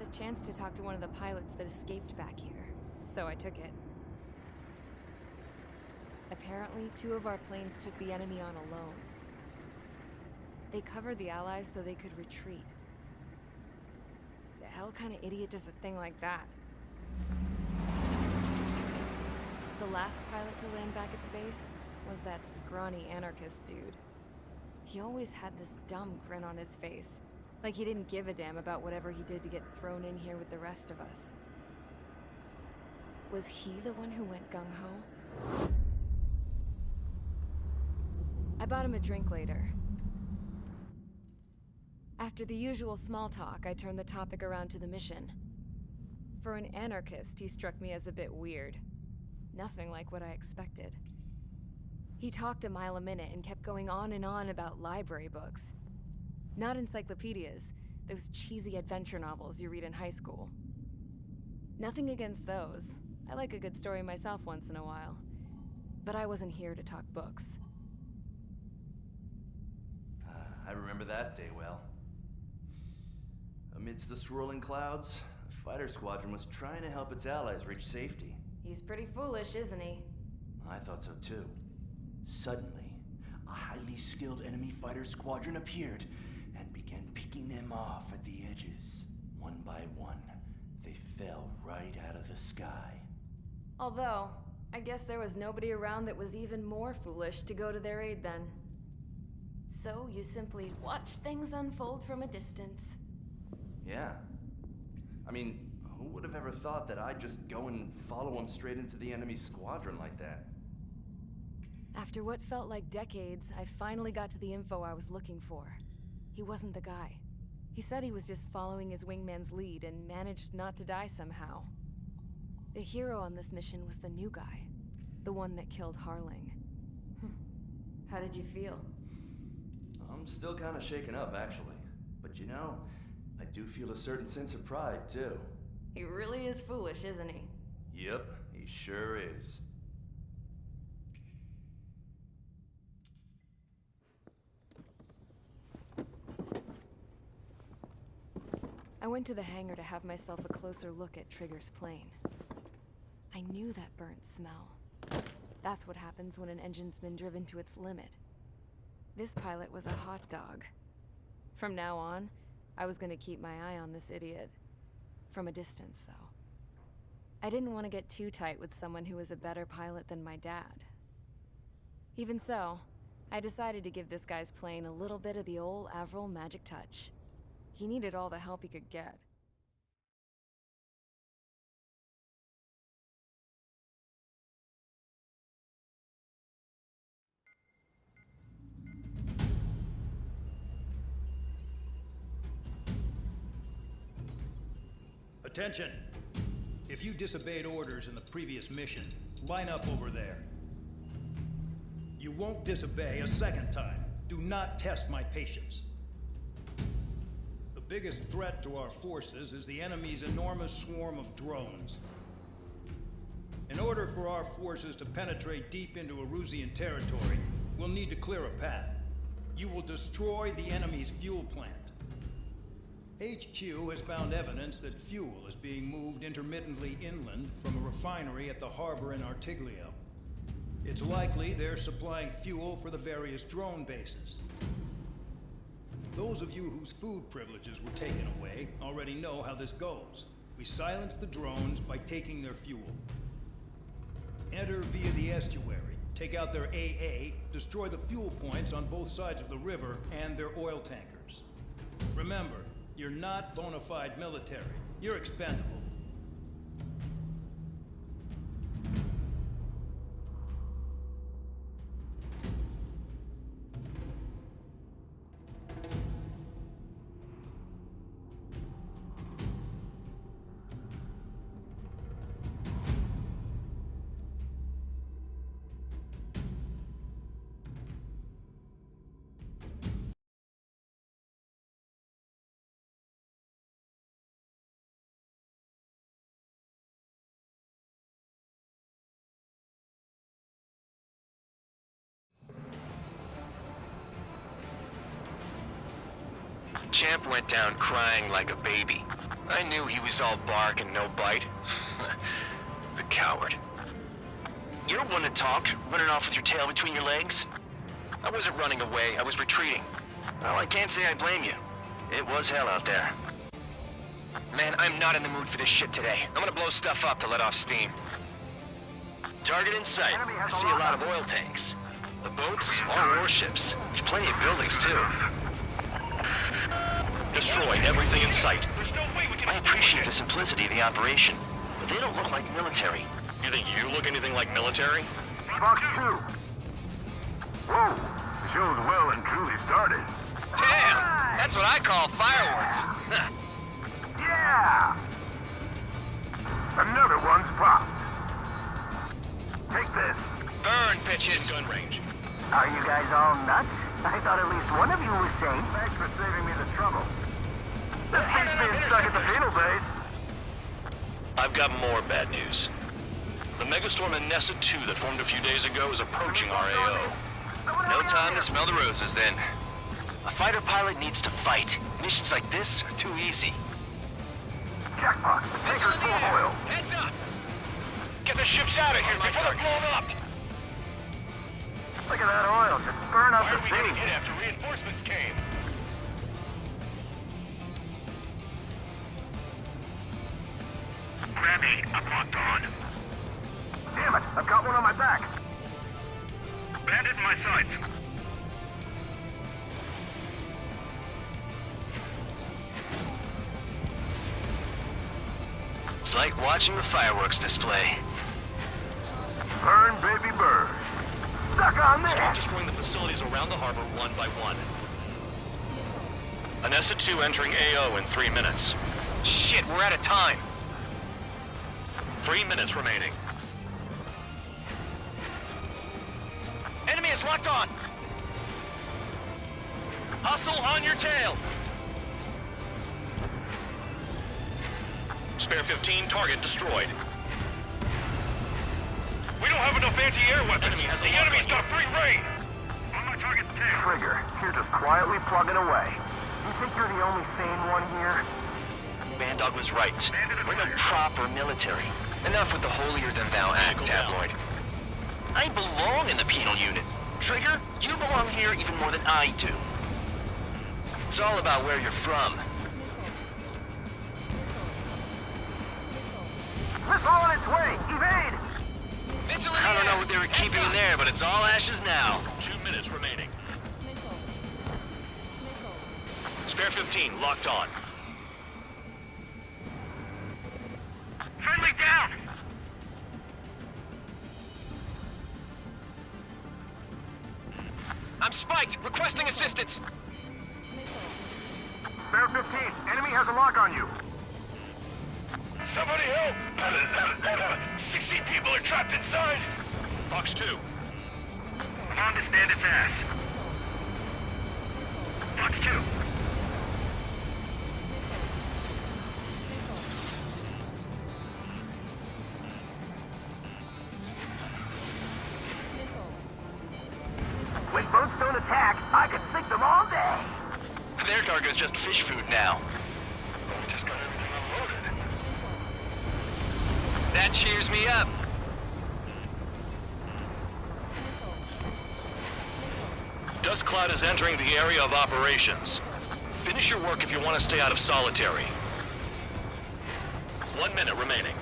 a chance to talk to one of the pilots that escaped back here, so I took it. Apparently, 2 of our planes took the enemy on alone. They covered the Allies so they could retreat. The hell kind of idiot does a thing like that? The last pilot to land back at the base was that scrawny anarchist dude. He always had this dumb grin on his face, like he didn't give a damn about whatever he did to get thrown in here with the rest of us. Was he the one who went gung-ho? I bought him a drink later. After the usual small talk, I turned the topic around to the mission. For an anarchist, he struck me as a bit weird. Nothing like what I expected. He talked a mile a minute and kept going on and on about library books. Not encyclopedias, those cheesy adventure novels you read in high school. Nothing against those. I like a good story myself once in a while. But I wasn't here to talk books. I remember that day well. Amidst the swirling clouds, a fighter squadron was trying to help its allies reach safety. He's pretty foolish, isn't he? I thought so too. Suddenly, a highly skilled enemy fighter squadron appeared and began picking them off at the edges. One by one, they fell right out of the sky. Although, I guess there was nobody around that was even more foolish to go to their aid then. So you simply watch things unfold from a distance. Yeah. I mean, who would have ever thought that I'd just go and follow them straight into the enemy squadron like that? After what felt like decades, I finally got to the info I was looking for. He wasn't the guy. He said he was just following his wingman's lead and managed not to die somehow. The hero on this mission was the new guy. The one that killed Harling. How did you feel? I'm still kind of shaken up, actually. But you know, I do feel a certain sense of pride, too. He really is foolish, isn't he? Yep, he sure is. I went to the hangar to have myself a closer look at Trigger's plane. I knew that burnt smell. That's what happens when an engine's been driven to its limit. This pilot was a hot dog. From now on, I was gonna keep my eye on this idiot. From a distance, though. I didn't want to get too tight with someone who was a better pilot than my dad. Even so, I decided to give this guy's plane a little bit of the old Avril magic touch. He needed all the help he could get. Attention! If you disobeyed orders in the previous mission, line up over there. You won't disobey a second time. Do not test my patience. The biggest threat to our forces is the enemy's enormous swarm of drones. In order for our forces to penetrate deep into Erusean territory, we'll need to clear a path. You will destroy the enemy's fuel plant. HQ has found evidence that fuel is being moved intermittently inland from a refinery at the harbor in Artiglio. It's likely they're supplying fuel for the various drone bases. Those of you whose food privileges were taken away already know how this goes. We silence the drones by taking their fuel. Enter via the estuary, take out their AA, destroy the fuel points on both sides of the river and their oil tankers. Remember, you're not bona fide military. You're expendable. Champ went down crying like a baby. I knew he was all bark and no bite. The coward. You're one to talk, running off with your tail between your legs. I wasn't running away, I was retreating. Well, I can't say I blame you. It was hell out there. Man, I'm not in the mood for this shit today. I'm gonna blow stuff up to let off steam. Target in sight. I see a lot of oil tanks. The boats, all warships. There's plenty of buildings, too. Destroy everything in sight. I appreciate the simplicity of the operation, but they don't look like military. You think you look anything like military? Fox 2. Whoa, the show's well and truly started. Damn! That's what I call fireworks. Yeah! Another one's popped. Take this. Burn, bitches! Gun range. Are you guys all nuts? I thought at least one of you was sane. Thanks for saving me the trouble. This beats being stuck at the penal base. I've got more bad news. The megastorm in Nessa 2 that formed a few days ago is approaching our AO. No time to smell the roses, then. A fighter pilot needs to fight. Missions like this are too easy. Jackpot. The tanker's full of oil. Heads up! Get the ships out of here before they're blown up! Look at that oil. Just burn up the sea. after reinforcements came? Ready. I'm locked on. Damn it. I've got one on my back. Bandit in my sights. It's like watching the fireworks display. Burn, baby, burn. Stuck on there. Start destroying the facilities around the harbor one by one. Anessa 2 entering AO in 3 minutes. Shit, we're out of time. 3 minutes remaining. Enemy is locked on. Hostile on your tail. Spare 15 target destroyed. We don't have enough anti-air weapons. Enemy has a lock on you. free reign. On my target's tail. Trigger, you're just quietly plugging away. You think you're the only sane one here? Bandog was right. We're no proper military. Enough with the holier-than-thou act, Vehicle down. tabloid. I belong in the penal unit. Trigger, you belong here even more than I do. It's all about where you're from. Missile on its way! Evade! I don't know what they were keeping in there, but it's all ashes now. 2 minutes remaining. Spare 15 locked on. Friendly down! I'm spiked! Requesting assistance! Spare 15, enemy has a lock on you. Somebody help! 16 people are trapped inside! Fox 2. I'm on to stand its ass. Fox 2. When boats don't attack, I could sink them all day. Their cargo's just fish food now. We just got everything unloaded. That cheers me up. Dust cloud is entering the area of operations. Finish your work if you want to stay out of solitary. 1 minute remaining.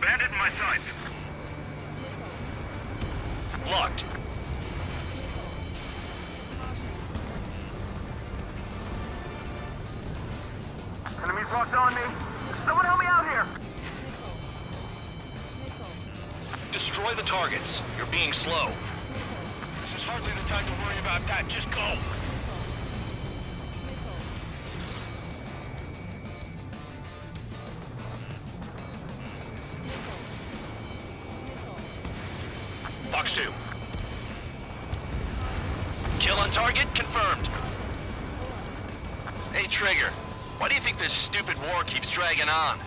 Bandit in my sights. Locked. Enemies locked on me. Someone help me out here. Destroy the targets. You're being slow. This is hardly the time to worry about that. Just go. Fox 2. Kill on target confirmed. Hey, Trigger. Why do you think this stupid war keeps dragging on?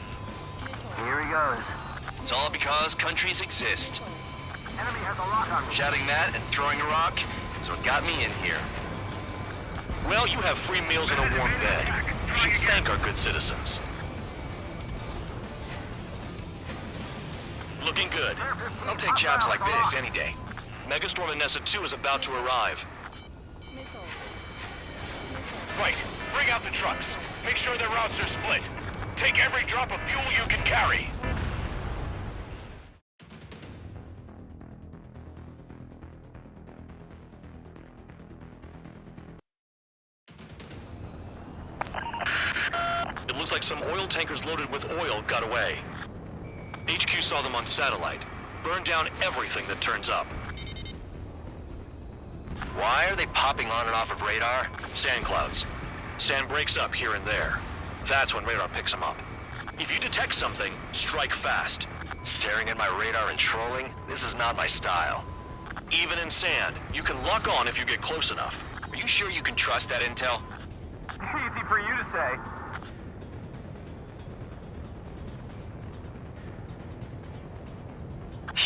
Here he goes. It's all because countries exist. Enemy has a lock on me. Shouting that and throwing a rock is what got me in here. Well, you have free meals and a warm bed. You should thank our good citizens. Looking good. I'll take jobs like this any day. Megastorm Nessa 2 is about to arrive. Right. Bring out the trucks. Make sure their routes are split. Take every drop of fuel you can carry. It looks like some oil tankers loaded with oil got away. HQ saw them on satellite. Burned down everything that turns up. Why are they popping on and off of radar? Sand clouds. Sand breaks up here and there. That's when radar picks them up. If you detect something, strike fast. Staring at my radar and trolling? This is not my style. Even in sand, you can lock on if you get close enough. Are you sure you can trust that intel? Easy for you to say.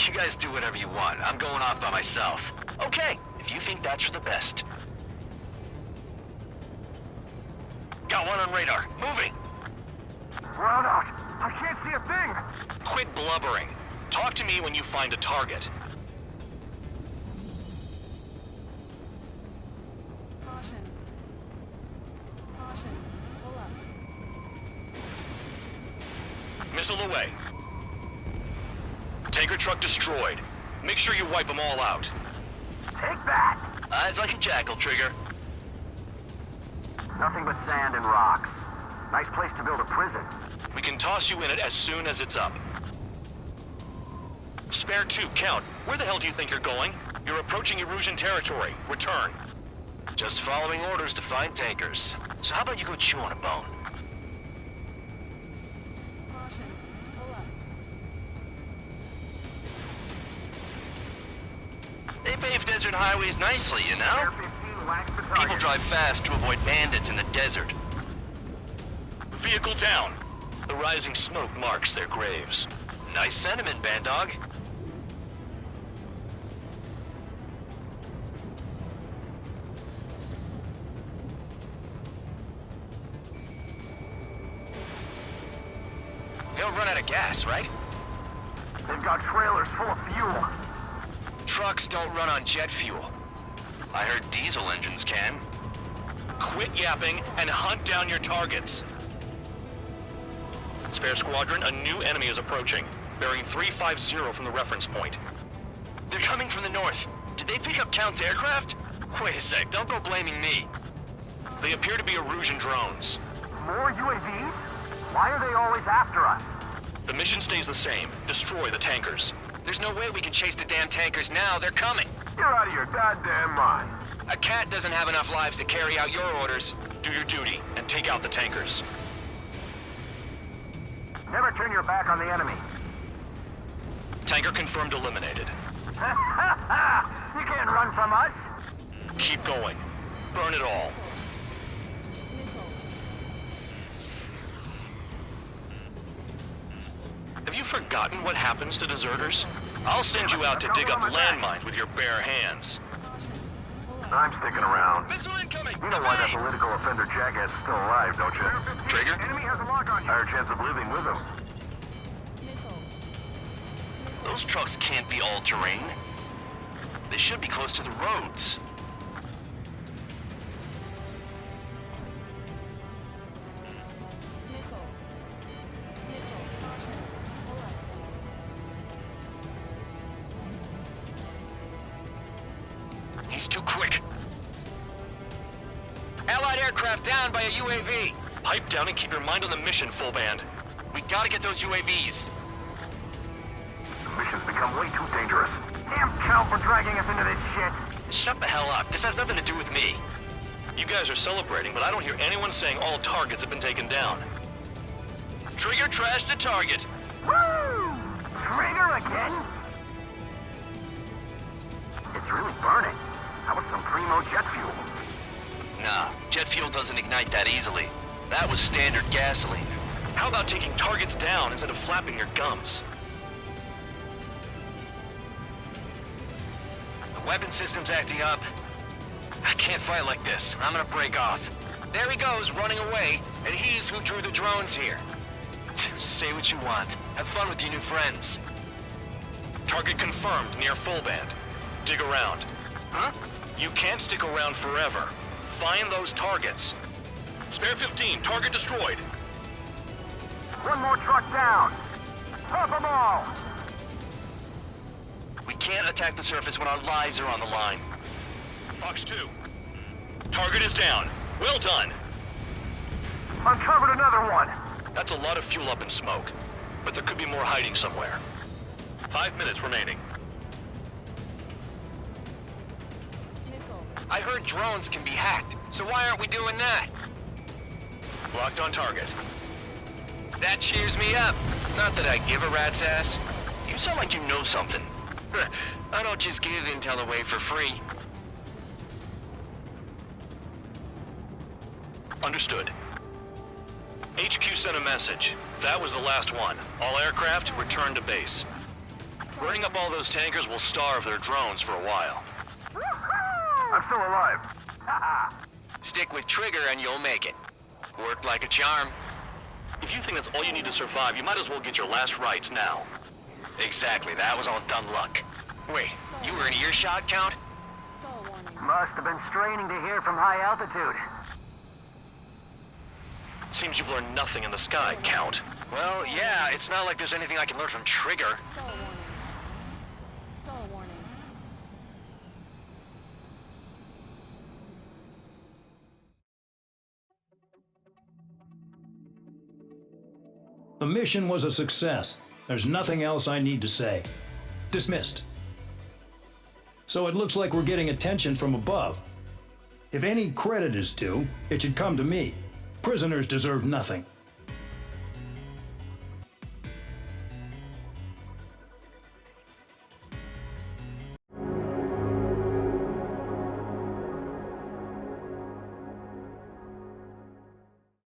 You guys do whatever you want. I'm going off by myself. Okay, if you think that's for the best. Got one on radar. Moving. Round out. I can't see a thing. Quit blubbering. Talk to me when you find a target. Caution. Caution. Pull up. Missile away. Tanker truck destroyed. Make sure you wipe them all out. Take that. Eyes like a jackal, Trigger. Nothing but sand and rocks. Nice place to build a prison. We can toss you in it as soon as it's up. Spare 2, Count. Where the hell do you think you're going? You're approaching Erusean territory. Return. Just following orders to find tankers. So how about you go chew on a bone? Caution. Pull up. They pave desert highways nicely, you know? Air 15 wax the target. People drive fast to avoid bandits in the desert. Vehicle down. The rising smoke marks their graves. Nice sentiment, Bandog. They'll run out of gas, right? They've got trailers full of fuel. Trucks don't run on jet fuel. I heard diesel engines can. Quit yapping and hunt down your targets. Spare Squadron, a new enemy is approaching, bearing 350 from the reference point. They're coming from the north. Did they pick up Count's aircraft? Wait a sec, don't go blaming me. They appear to be Erusean drones. More UAVs? Why are they always after us? The mission stays the same. Destroy the tankers. There's no way we can chase the damn tankers now. They're coming. You're out of your goddamn mind. A cat doesn't have enough lives to carry out your orders. Do your duty and take out the tankers. Never turn your back on the enemy. Tanker confirmed eliminated. You can't run from us. Keep going. Burn it all. Have you forgotten what happens to deserters? I'll send you out to dig up landmines with your bare hands. I'm sticking around. Missile incoming! You know why that political offender jackass is still alive, don't you? Trigger? Enemy has a lock on you. Higher chance of living with him. Those trucks can't be all-terrain. They should be close to the roads. He's too quick. Allied aircraft down by a UAV. Pipe down and keep your mind on the mission, full band. We gotta get those UAVs. The mission's become way too dangerous. Damn Count for dragging us into this shit. Shut the hell up. This has nothing to do with me. You guys are celebrating, but I don't hear anyone saying all targets have been taken down. Trigger trashed the target. Woo! Trigger again? It's really burning. That was some primo jet fuel. Nah, jet fuel doesn't ignite that easily. That was standard gasoline. How about taking targets down instead of flapping your gums? The weapon system's acting up. I can't fight like this. I'm gonna break off. There he goes, running away, and he's who drew the drones here. Say what you want. Have fun with your new friends. Target confirmed near full band. Dig around. Huh? You can't stick around forever. Find those targets. Spare 15, target destroyed. One more truck down. Pop them all. We can't attack the surface when our lives are on the line. Fox 2. Target is down. Well done. Uncovered another one. That's a lot of fuel up in smoke. But there could be more hiding somewhere. 5 minutes remaining. Nickel. I heard drones can be hacked, so why aren't we doing that? Locked on target. That cheers me up. Not that I give a rat's ass. You sound like you know something. I don't just give intel away for free. Understood. HQ sent a message. That was the last one. All aircraft return to base. Burning up all those tankers will starve their drones for a while. I'm still alive. Stick with Trigger and you'll make it. Worked like a charm. If you think that's all you need to survive, you might as well get your last rites now. Exactly, that was all dumb luck. Wait, you were in earshot, Count? Stall warning. Must have been straining to hear from high altitude. Seems you've learned nothing in the sky, Count. Well, yeah, it's not like there's anything I can learn from Trigger. Stall warning. Stall warning. The mission was a success. There's nothing else I need to say. Dismissed. So it looks like we're getting attention from above. If any credit is due, it should come to me. Prisoners deserve nothing.